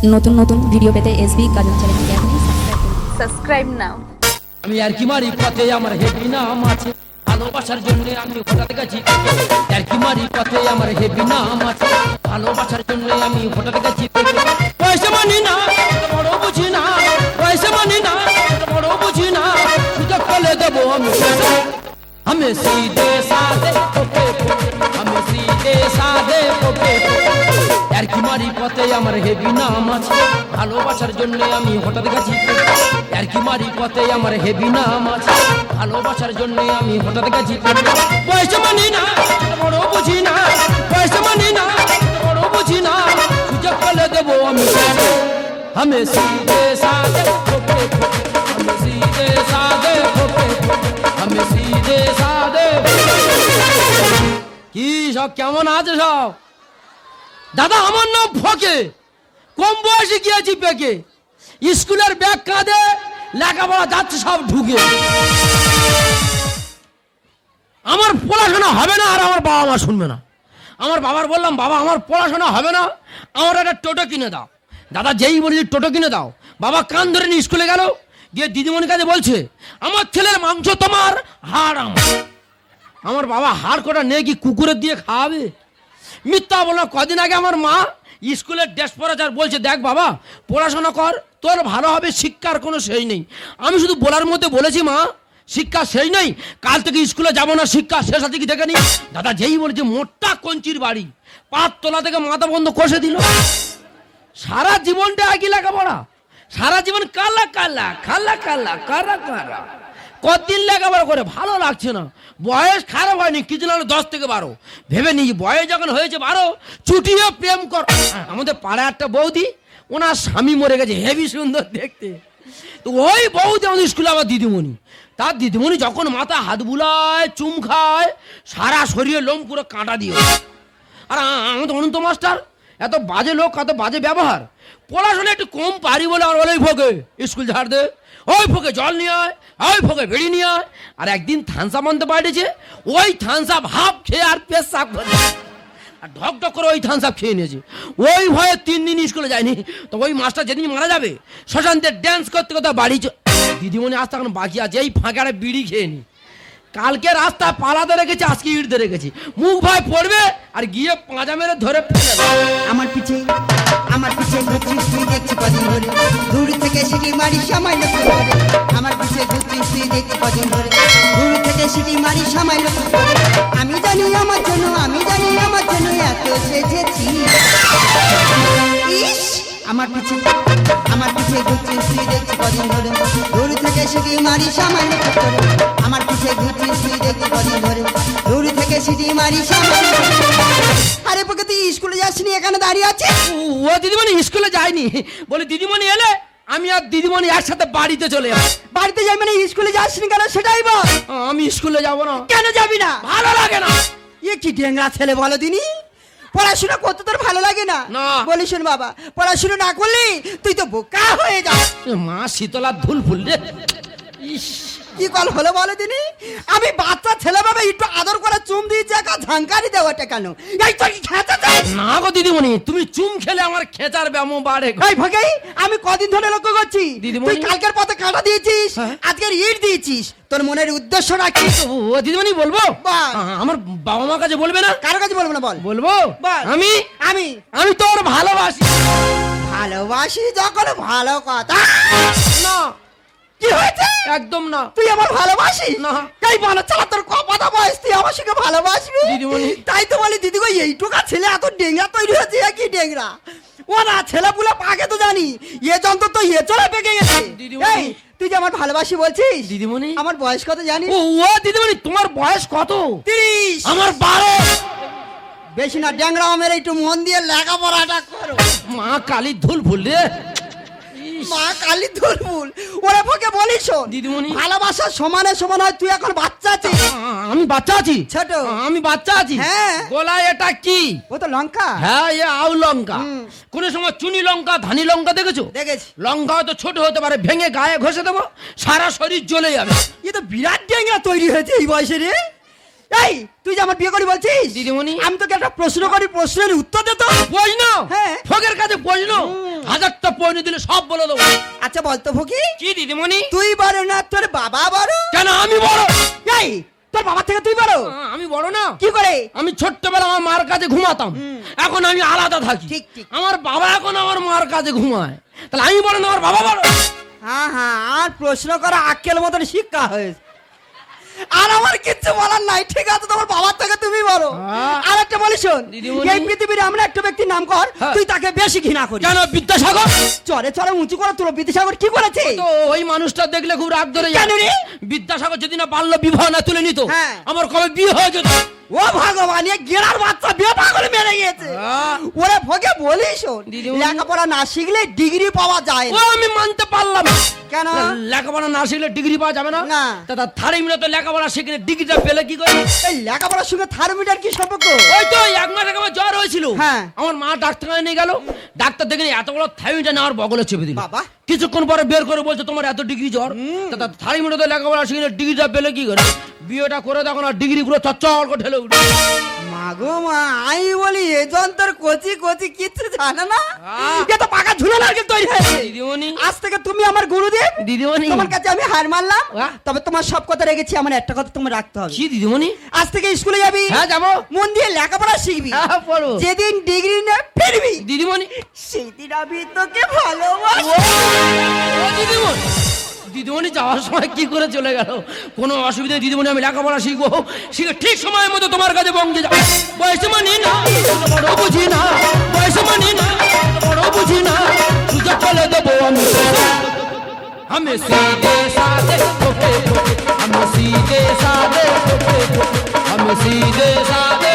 নতুন নতুন ভিডিও পেতে এসবি কাজল চ্যানেলকে এখনই সাবস্ক্রাইব নাও। আমি আর কি মারি পথে আমার হেভি নাম আছে, ভালোবাসার জন্য আমি হঠাৎ গেছি আর কি মারি পথে আমার হেভি নাম আছে, ভালোবাসার জন্য আমি হঠাৎ গেছি পয়সা মানি না বড় বুঝি না, পয়সা মানি না বড় বুঝি না, সুযোগ পেলে দেবো আমি सीधे साधे ओके আমি सीधे साधे ओके আর কি মারি পথে আমার হেভি নাম আছে, ভালোবাসার জন্য আমি হঠাৎ গেছি আর কি মারি পথে আমার হেভি নাম আছে, ভালোবাসার জন্য আমি হঠাৎ গেছি পয়সা মানি না বড় বুঝি না, পয়সা মানি না বড় বুঝি না, সুযোগ পেলে দেবো আমি सीधे साधे ओके আমি सीधे साधे ओके আমি सीधे साधे। কি সব কেমন আছে সব? দাদা আমার নাম ফকে, কম বয়সে গিয়েছি পেকে, স্কুলের ব্যাগ কাঁধে লেখাপড়া যাচ্ছে সব ঢুকে, আমার পড়াশোনা হবে না আর আমার বাবা মা শুনবে না। আমার বাবার বললাম বাবা আমার পড়াশোনা হবে না, আমার একটা টোটো কিনে দাও। দাদা যেই বলি টোটো কিনে দাও, বাবা কান ধরে নিয়ে স্কুলে গেল, গিয়ে দিদিমণির কাছে বলছে আমার ছেলের মাংস তোমার, হাড় আমার। আমার বাবা হাড় কটা নিয়ে কি কুকুরের দিয়ে খাওয়াবে? মিথ্যা বললাম। কদিন আগে আমার মা স্কুলের ড্রেস পরাচার বলছে দেখ বাবা পড়াশোনা কর, তোর ভালো হবে, শিক্ষার কোনো শেষ নেই। আমি শুধু বলার মধ্যে বলেছি মা শিক্ষা শেষ নেই, কাল থেকে স্কুলে যাবো না, শিক্ষা শেষ আছে কি দেখে নি। দাদা যেই বলেছে মোটা কঞ্চির বাড়ি, পাঁচ তলা থেকে মাথা বন্ধ কষে দিল। সারা জীবনটা একই লেখাপড়া, সারা জীবন কালা কালা খালা কালা কারা কারা, কতদিন লেখাপড়া করে ভালো লাগছে না। বয়স খারাপ হয়নি, কিছু না 10 থেকে 12 ভেবে নিই বয়স যখন হয়েছে 12 চুটিয়ে প্রেম কর। আমাদের পাড়ায় একটা বৌদি, ওনার স্বামী মরে গেছে, হেভি সুন্দর দেখতে, তো ওই বৌদি আমাদের স্কুলে আবার দিদিমণি। তার দিদিমণি যখন মাথা হাত বুলায় চুম খায়, সারা শরীরে লোম পুরো কাঁটা দিয়ে। আর আমাদের অনন্ত মাস্টার এত বাজে লোক, এত বাজে ব্যবহার, পড়াশোনা একটু কম পারি বলে আমার বলে ফোকে স্কুল ঝাড় দে, ওই ফোকে জল নিয়ে আয়, ওই ফোকে বেড়ি নিয়ে আয়। আর একদিন থানসা মানতে পাঠিয়েছে, ওই থানসা ভাব খেয়ে আর পেশাব করে আর ঢক ঢক করে ওই থানসাপ খেয়ে নিয়েছে। ওই ভয়ে 3 দিন স্কুলে যায়নি। তো ওই মাস্টার যেদিন মারা যাবে শ্মশান্তে ড্যান্স করতে করতে বাড়ি দিদিমণি আসতে এখন বাকি আছে, এই ফাঁকারে বিড়ি খেয়ে নি। কালকে রাস্তা পালাতে রেখেছি, আজকে ইটতে রেখেছি, মুখ ভাই পড়বে আর গিয়ে পাঁজা মেরে ধরে আমার পিছে ঘুরছিস তুই দেখছি কদিন ধরে, দূর থেকে সিটি মারি সামাই লক্ষ্য করে। আমার পিছে ঘুরছিস তুই দেখছি কদিন ধরে, দূর থেকে সিটি মারি সামাই লক্ষ্য করে। আমি জানি আমার জন্য, আমি জানি আমার জন্য এত সেজেছি। ইস আমার পিছে ঘুরছিস তুই দেখছি কদিন ধরে, দূর থেকে সিটি মারি সামাই লক্ষ্য করে। আমার পিছে ঘুরছিস তুই দেখছি কদিন ধরে, দূর থেকে সিটি মারি সামাই লক্ষ্য করে। আরে পকে তুই স্কুলে যাসনি, এখানে দাঁড়িয়ে আছে? ও দিদিমণি স্কুলে যায়নি, বলে দিদিমণি এলে আমি আর দিদিমণি একসাথে বাড়িতে চলে যাবো। বাড়িতে যাই মানে স্কুলে যাসনি কেন সেটাই বল। আমি স্কুলে যাব না। কেন যাবি না? ভালো লাগে না। এ কি ডেঙ্গা ছেলে বলো দিনি, পড়াশোনা করতে তোর ভালো লাগে না? না। বলি শোন বাবা, পড়াশোনা না করলে তুই তো বোকা হয়ে যাস। মা শীতলার ধুল ফুল রে। ইস কি কল হলো বলো দিনি, আমি বাচ্চা ছেলে বাবা একটু আদর করে চুম দিয়ে জায়গা ঝাঙ্কারি দেওয়াটা কেন? এই তো কি খেতে না গো দিদিমণি, তুমি চুম খেলে আমার খেচার ব্যামো বাড়ে। এই ভাগাই আমি কদিন ধরে লক্ষ্য করছি দিদিমণি। তুই কালকের পথে কাঁটা দিয়েছিস, হ্যাঁ। আজকের ইট দিয়েছিস, তোর মনের উদ্দেশ্যটা কি? ও দিদিমণি বলবো, বল। আমার বাবা মার কাছে বলবে না? কারো কাছে বলবো না, বল। বলবো বল। আমি আমি আমি তোর ভালোবাসি। ভালোবাসি যখন ভালো কথা। না কি হয়েছে? একদম না। তুই আমার ভালোবাসিস না। এই বলো চালা তোর কথা বয়স তুই আমার সঙ্গে ভালোবাসবি? দিদিমণি। তাই তো বলি দিদি গো, এইটুকা ছেলে এত ডেংরা তৈরি হয়েছে, কি ডেংরা ও না ছেলে পুলে পাকে তো জানি, এ যন্ত্র তো এ চলে পেকে গেছে। দিদিমণি। এই তুই যে আমার ভালোবাসি বলছিস, দিদিমণি আমার বয়স কত জানিস? ও দিদিমণি তোমার বয়স কত? 30। আমার 12। বেশি না ড্যাংরা, আমার একটু মন দিয়ে লেখাপড়াটা করো। মা কালী ধুল ফুল রে। মা কালী ধুলমুল ওরে পকে বলিস শোন, দিদিমণি। ভালোবাসা সমানে সমান হয়, তুই এখন বাচ্চা আছিস। আমি বাচ্চা আছি? ছোট। আমি বাচ্চা আছি? হ্যাঁ। গোলায় এটা কি? ও তো লঙ্কা। হ্যাঁ এ আউ লঙ্কা। কোন সময় চুনি লঙ্কা ধানি লঙ্কা দেখেছো? দেখেছি। লঙ্কা হয়তো ছোট হতে পারে, ভেঙে গায়ে ঘষে দেবো, সারা শরীর জ্বলে যাবে। এ তো বিরাট ডেঙ্গা তৈরি হয়েছে এই বয়সে রে। এই তুই যে আমার বিয়ে করি বলছিস, দিদিমণি। আমি তোকে একটা প্রশ্ন করি, প্রশ্নের উত্তর দে তো। প্রশ্ন? হ্যাঁ। ফকের কাছে প্রশ্ন? 1000টা পয়নি দিলে সব বলে দেবো। আচ্ছা বলতো ফকি, কি দিদিমণি? তুই বড় না তোর বাবা বড়? কেন আমি বড়? এই তোর বাবা থেকে তুই বড়? আমি বড় না? কি করে? আমি ছোট্টবেলা আমার মার কাছে ঘুমাতাম, এখন আমি আলাদা থাকি। ঠিক ঠিক। আমার বাবা এখন আমার মার কাছে ঘুমায়, তাহলে আমি বড় না আমার বাবা বড়? হ্যাঁ হ্যাঁ, আর প্রশ্ন করা আক্কেল মতন শিক্ষা হয়েছে। আর আমার কিচ্ছু বলার নাই, ঠিক আছে তোমার বাবার থেকে তুমি বড়। আর একটা বলি শোন, দিদিমণি। এই পৃথিবীর আমরা একটা ব্যক্তির নাম কর, হ্যাঁ। তুই তাকে বেশি ঘৃণা করিস। কেন? বিদ্যাসাগর। চরে চরে উঁচু করে তোর বিদ্যাসাগর কি করেছে? তো ওই মানুষটা দেখলে খুব রাগ ধরে যায়। কেন রে? বিদ্যাসাগর যদি না বাল্য বিবাহ না তুলে নিত, হ্যাঁ। আমার কবে বিয়ে হয়ে যেত। ও ভগবান, এ গেরার বাচ্চা বিয়েটা করে মেরে গিয়েছে। ওরে ভগে বলি শোন, দিদিমণি। লেখাপড়া না শিখলে ডিগ্রি পাওয়া যায় ও না। আমি মানতে পারলাম না। কেন? লেখাপড়া না শিখলে ডিগ্রি পাওয়া যাবে না? না। দাদা থার্ড মিনিট তো লেখাপড়া শিখলে ডিগ্রিটা পেলে কি করে? এই লেখাপড়ার সঙ্গে থার্মোমিটার কি সম্পর্ক? ওই তো 1 মাস আগে আমার জ্বর হয়েছিল, হ্যাঁ। আমার মা ডাক্তারখানায় নিয়ে গেল, ডাক্তার দেখে এত বড় থার্মোমিটার নেওয়ার বগলে চেপে দিল। বাবা। কিছুক্ষণ পরে বের করে বলছে তোমার এত ডিগ্রি জ্বর। দাদা থার্ড মিনিট লেখাপড়া শিখলে ডিগ্রিটা পেলে কি করে? বিয়েটা করে তখন আর ডিগ্রি পুরো চচ্চর করে ঢেলে উঠে। মাগো মা, আমি বলি এ যন্ত্র কচি কচি কিচ্ছু জানে না, আহ। এ তো পাকা ঝুলে নারকেল তৈরি হয়েছে। দিদিমণি। আজ থেকে তুমি আমার গুরুদেব, দিদিমণি। তোমার কাছে আমি হার মানলাম। আহ। তবে তোমার সব কথা রেখেছি, আমার একটা কথা তোমার রাখতে হবে। কি দিদিমণি? আজ থেকে স্কুলে যাবি, হ্যাঁ যাবো। মন দিয়ে লেখাপড়া শিখবি। হ্যাঁ পড়বো। যেদিন ডিগ্রি না ফিরবি, দিদিমণি। সেদিন আমি তোকে ভালোবাসি। ও দিদিমণি, দিদিমণি যাওয়ার সময় কি করে চলে গেল? কোনো অসুবিধা নেই দিদিমণি, আমি লেখাপড়া শিখবো, শিখে ঠিক সময়ের মতো তোমার কাছে পৌঁছে যাবো। বয়স মানি না, বড় বুঝি না, বয়স মানি না, বড় বুঝি না, সুযোগ পেলে দেবো আমি। আমি সিধে সাদে ঠোকে ঠোকে, আমি সিধে সাদে ঠোকে ঠোকে, আমি সিধে সাদে।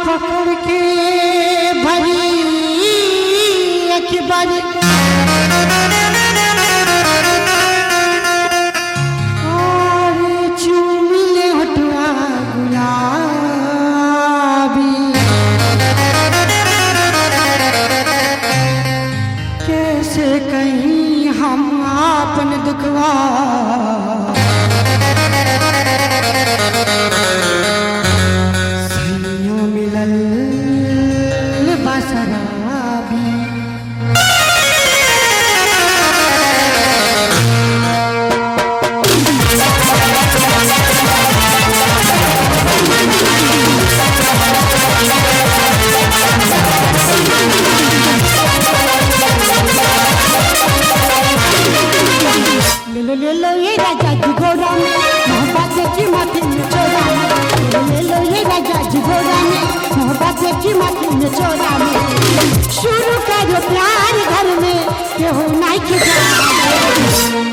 पकड़ के भरी एक बारी और चूमिले हटवा गुलाबी, कैसे कहीं हम आपन दुखवा सैया मिलल बसराबी। ले लो ये राजा जी घोड़ा में मोहब्बत की माटी में चोरा में, ले लो ये राजा जी घोड़ा में मोहब्बत की माटी में चोरा में। शुरू करो प्यार घर में के हो नाई की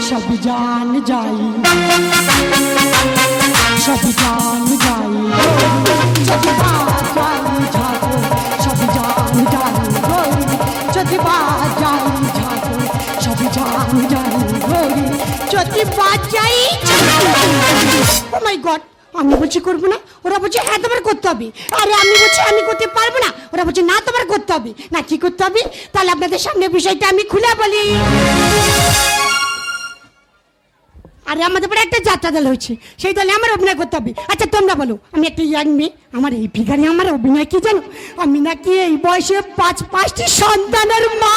सब जान जाई, सब जान जाई, जब बात जाई झाको, सब जान जाई गोरी, जब बात जाई झाको, सब जान जाई गोरी, যদি বাঁচাই। ও মাই গড, আমি বলছি করবো না, ওরা বলছে হ্যাঁ তোমার করতে হবে। আরে আমি বলছি আমি করতে পারবো না, ওরা বলছে না তোমার করতে হবে। না কি করতে হবে? তাহলে আপনাদের সামনে বিষয়টা আমি খুলে বলি। আরে আমাদের পরে একটা যাত্রা দল হয়েছে, সেই দলে আমার অভিনয় করতে হবে। আচ্ছা তোমরা বলো, আমি একটা ইয়াং মেয়ে, আমার এই ফিগারে আমার অভিনয় কি জানো? আমি নাকি এই বয়সে 5টি সন্তানের মা।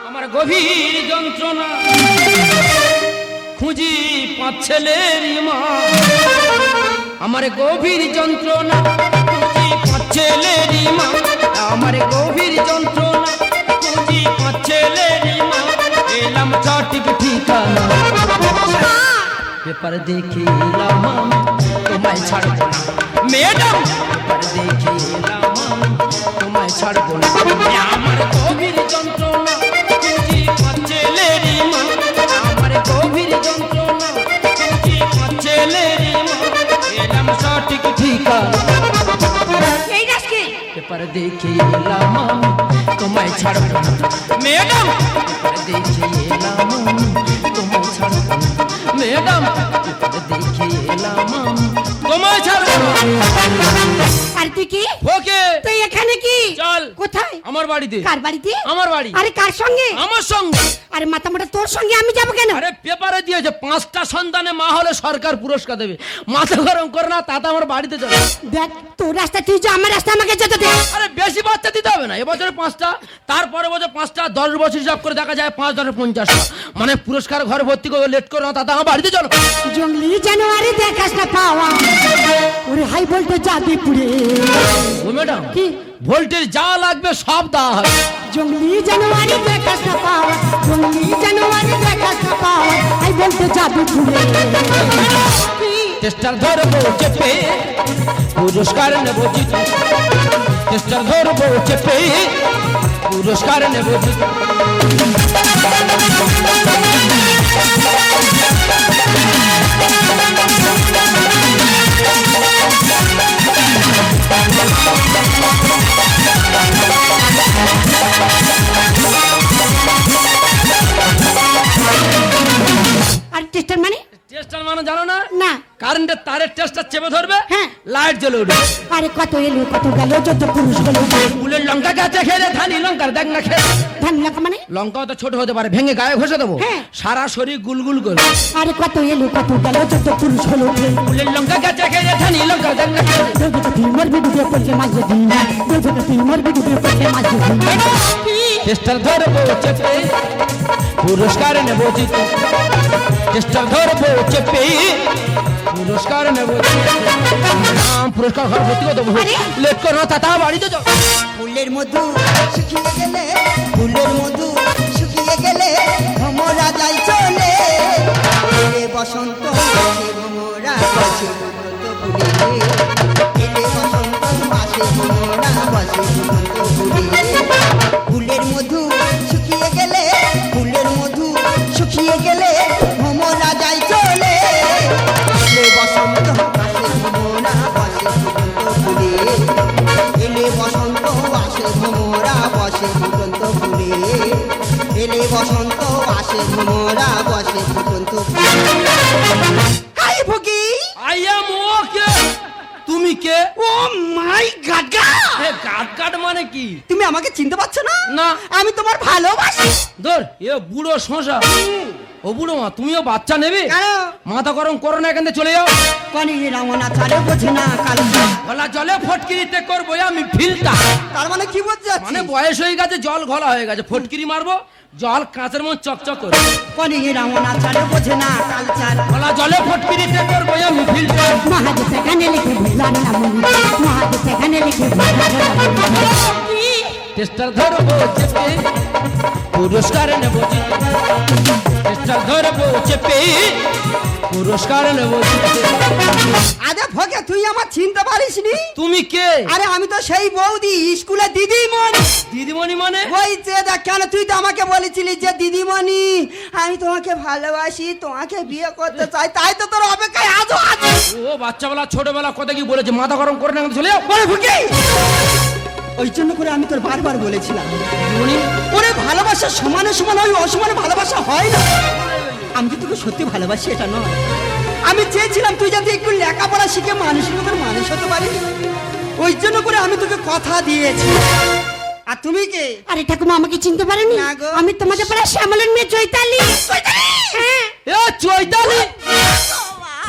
আমার গভীর যন্ত্রণা খুঁজি 5 ছেলের মা, আমার গভীর যন্ত্রণা খুঁজি 5 ছেলের মা, আমার গভীর যন্ত্রণা খুঁজি 5 ছেলের মা, এলাম সঠিক ঠিকানা, পেপার দেখিলাম তোমায় ছাড়বো না ম্যাডাম, পেপার দেখিলাম তোমায় ছাড়বো না, আমার গভীর যন্ত্রণা খুঁজি 5 ছেলের মা, আমার গভীর যন্ত্রণা খুঁজি 5 ছেলের মা, এলাম সঠিক ঠিকানা, এই রাস্কে পেপার দেখিলাম তোমায় ছাড়বো না ম্যাডাম, পেপার দেখিলাম তোমায় ছাড়বো না ম্যাডাম, পেপার দেখিলাম তোমায় ছাড়বো না। তুই কি ওকে তুই এখানে কি চল কোথায় আমার বাড়িতে কার বাড়িতে আমার বাড়ি আরে কার সঙ্গে আমার সঙ্গে আরে মাথা মোটা তোর সঙ্গে আমি যাবো কেন আরে পেপারে দিয়েছে 5টা সন্তানে মা হলে সরকার পুরস্কার দেবে মাথা গরম করে না তাতে আমার বাড়িতে চলে দেখ তোর রাস্তা তুই যা আমার রাস্তা আমাকে যেতে দে আরে বেশি বাচ্চা দিতে হবে না এবছরে 5টা তারপরে বছর 5টা 10 বছর হিসাব করে দেখা যায় 5 10 50টা মানে পুরস্কার ঘরে ভর্তি করে লেট করে না তাতে আমার বাড়িতে চলো জঙ্গলি জানুয়ারি দেখাস না পাওয়া ওরে হাই ভোল্টেজ যাবি পুড়ে ও ম্যাডাম কি ভোল্টেজ যা লাগবে সব দেওয়া হবে জঙ্গলি জানুয়ারি দেখাস না পাওয়া জঙ্গলি জানুয়ারি দেখাস না পাওয়া হাই ভোল্টেজ যাবি পুড়ে টেস্টার ধরবো চেপে পুরস্কার নেবো জিতে টেস্টার ধরবো চেপে পুরস্কার নেবো জিতে আর টেস্টার মানে টেস্টার মানে জানো না না কারেন্টের তারের টেস্টার চেপে ধরবে হ্যাঁ। লাইট জ্বলে উঠবে আরে কত এলো কত গেল যত পুরুষ হলো ফুলের লঙ্কা গাছে খেলে ধানি লঙ্কার দেখ না খেলে ধান লাগা মানে লঙ্কাও তো ছোট হতে পারে ভেঙে গায়ে ঘষে দেবো হ্যাঁ। সারা শরীর গুলগুল করে আরে কত এলো কত গেল যত পুরুষ হলো ফুলের লঙ্কা গাছে খেলে ধানি লঙ্কার দেখ না খেলে মর বিদুরে পড়ছে মাঝে দিন মর বিদুরে পড়ছে মাঝে দিন টেস্টার ধরবো চেপে পুরস্কার নেবো জিতে টেস্টার ধরবো চেপে পুরস্কার নেবো জিতে পুরস্কার ঘর ভর্তি করে দেবো লেট করো না তাতা বাড়িতে যাও ফুলের মধু শুকিয়ে গেলে ফুলের মধু শুকিয়ে গেলে ভ্রমরা যাই চলে এলে বসন্ত মাসে ভ্রমরা বসে বসন্ত ফুলে এলে বসন্ত মাসে ভ্রমরা বসে বসন্ত ফুলে ফুলের মধু শুকিয়ে গেলে ফুলের মধু শুকিয়ে গেলে ভ্রমরা যাই চলে এলে বসন্ত মাসে ভ্রমরা বসে বসন্ত ফুলে এলে বসন্ত আসে ভ্রমরা বসে ফুটন্ত ফুলে এলে বসন্ত আসে ভ্রমরা বসে ফুটন্ত ফুলে হাই ভগি আই এম ওকে তুমি কে ও মাই গড এ গাট গাট মানে কি তুমি আমাকে চিনতে পারছো না না আমি তোমার ভালোবাসি ধর এ বুড়ো শোষা ও বুড়ো মা তুমিও বাচ্চা নেবে কেন মাথা গরম করো না এখান থেকে চলে যাও কনি রামনা ছাড়ে বোঝে না কাল গলা জলে ফটকিরিতে করবো আমি ফিলটা তার মানে কি বলতে যাচ্ছি মানে বয়স হয়ে গেছে জল ঘোলা হয়ে গেছে ফটকিরি মারবো জল কাঁচের মধ্যে চকচক করে কনি রামনা ছাড়ে বোঝে না কালচার গলা জলে ফটকিরিতে করবো আমি ফিলটা মহাদেশ এখানে লিখে ভুলার নাম মহাদেশ এখানে লিখে ভুলার নাম টেস্টার ধরবো চেপে পুরস্কার নেবো জিতে টেস্টার ধরবো চেপে পুরস্কার নেবো জিতে আরে ভগে তুই আমার চিনতে পারিসনি তুমি কে আরে আমি তো সেই বৌদি স্কুলে দিদিমণি দিদিমণি মানে ওই যে দেখ কেন তুই তো আমাকে বলেছিলি যে দিদিমণি আমি তোমাকে ভালোবাসি তোমাকে বিয়ে করতে চাই তাই তো তোর অপেক্ষায় আজও আছি ও বাচ্চাবেলা ছোটবেলা কথা কি বলেছে মাথা গরম করে না চলে যাও বলে ভুকি ওই জন্য করে আমি তোর বারবার বলেছিলাম দিদিমণি ওরে ভালোবাসা সমানে সমান ওই অসমানে ভালোবাসা হয় না আমি যে তোকে সত্যি ভালোবাসি এটা নয় আমি চেয়েছিলাম তুই যাতে একটু লেখাপড়া শিখে মানুষের মতো মানুষ হতে পারিস ওই জন্য করে আমি তোকে কথা দিয়েছি আর তুমি কে আরে ঠাকুমা আমাকে চিনতে পারেনি না গো। আমি তোমাদের পাড়া শ্যামলের মেয়ে চৈতালি হ্যাঁ এ চৈতালি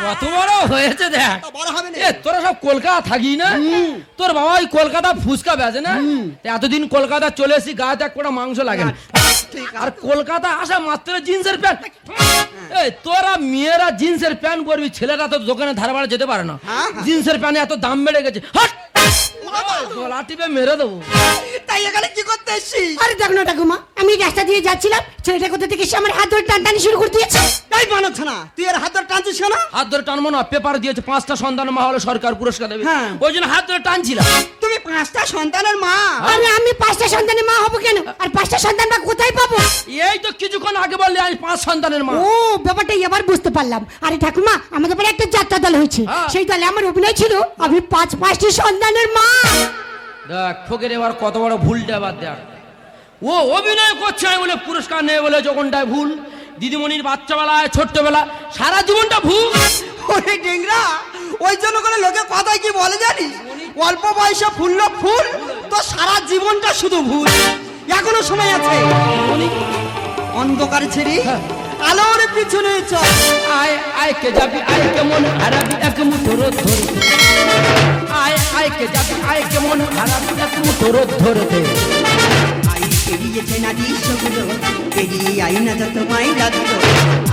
কত বড় হয়েছে দেখ বড় হবে না এ তোরা সব কলকাতা থাকি না তোর বাবা ওই কলকাতা ফুচকা বেচে না তা এতদিন কলকাতা চলে এসি গায়ে এক কোটা মাংস লাগে না ঠিক আর কলকাতা আসা মাত্র জিন্সের প্যান্ট এই তোরা মেয়েরা জিন্সের প্যান্ট পরবি ছেলেরা তো দোকানে ধারে বাড়ে যেতে পারে না হ্যাঁ। জিন্সের প্যান্টে এত দাম বেড়ে গেছে হাট গলা টিপে মেরে দেবো তাই এখানে কি করতে এসছিস আরে দেখ না ঠাকুমা আমি রাস্তা দিয়ে যাচ্ছিলাম ছেলেটা কোথা থেকে এসে আমার হাত ধরে টানটানি শুরু করে দিয়েছে এই মানছ না তুই এর হাত ধরে টানছিস কেন হাত ধরে টানবো না পেপার দিয়েছে 5টা সন্তান মা হলে সরকার পুরস্কার দেবে হ্যাঁ। ওই জন্য হাত ধরে টানছিলাম তুমি 5টা সন্তানের মা আরে আমি 5টা সন্তানের মা হব কেন আর 5টা সন্তান বা কোথায় পাবো এই তো কিছুক্ষণ আগে বললে আমি 5 সন্তানের মা ও ব্যাপারটা এবার বুঝতে পারলাম আরে ঠাকুমা আমাদের বাড়ি একটা যাত্রা দল হয়েছে হ্যাঁ। সেই দলে আমার অভিনয় ছিল আমি 5টি সন্তানের মা দেখ ফকির এবার কত বড় ভুলটা এবার দেখ ও অভিনয় করছে আমি বলে পুরস্কার নেই বলে যখনটায় ভুল দিদিমণির বাচ্চাবেলায় ছোট্টবেলা সারা জীবনটা ভুল ওরে ডেংরা ওই জন্য করে লোকে কথায় কি বলে জানিস অল্প বয়সে ফুললো ফুল তো সারা জীবনটা শুধু ভুল এখনো সময় আছে অন্ধকার ছেড়ে আলোর পিছনে চল আয় আয় কে যাবি আয় কে মন হারাবি এক মুঠো রোদ ধরে আয় আয় কে যাবি আয় কে মন হারাবি এক মুঠো রোদ ধরে আই পেরিয়েছে না দৃশ্যগুলো পেরিয়ে আই না যত মাইলা দিল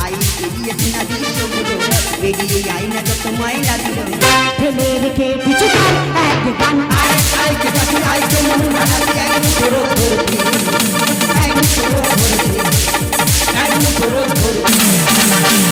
আই পেরিয়েছে না দৃশ্যগুলো পেরিয়ে আই না যত মাইলা দিল ফেলে রেখে পিছু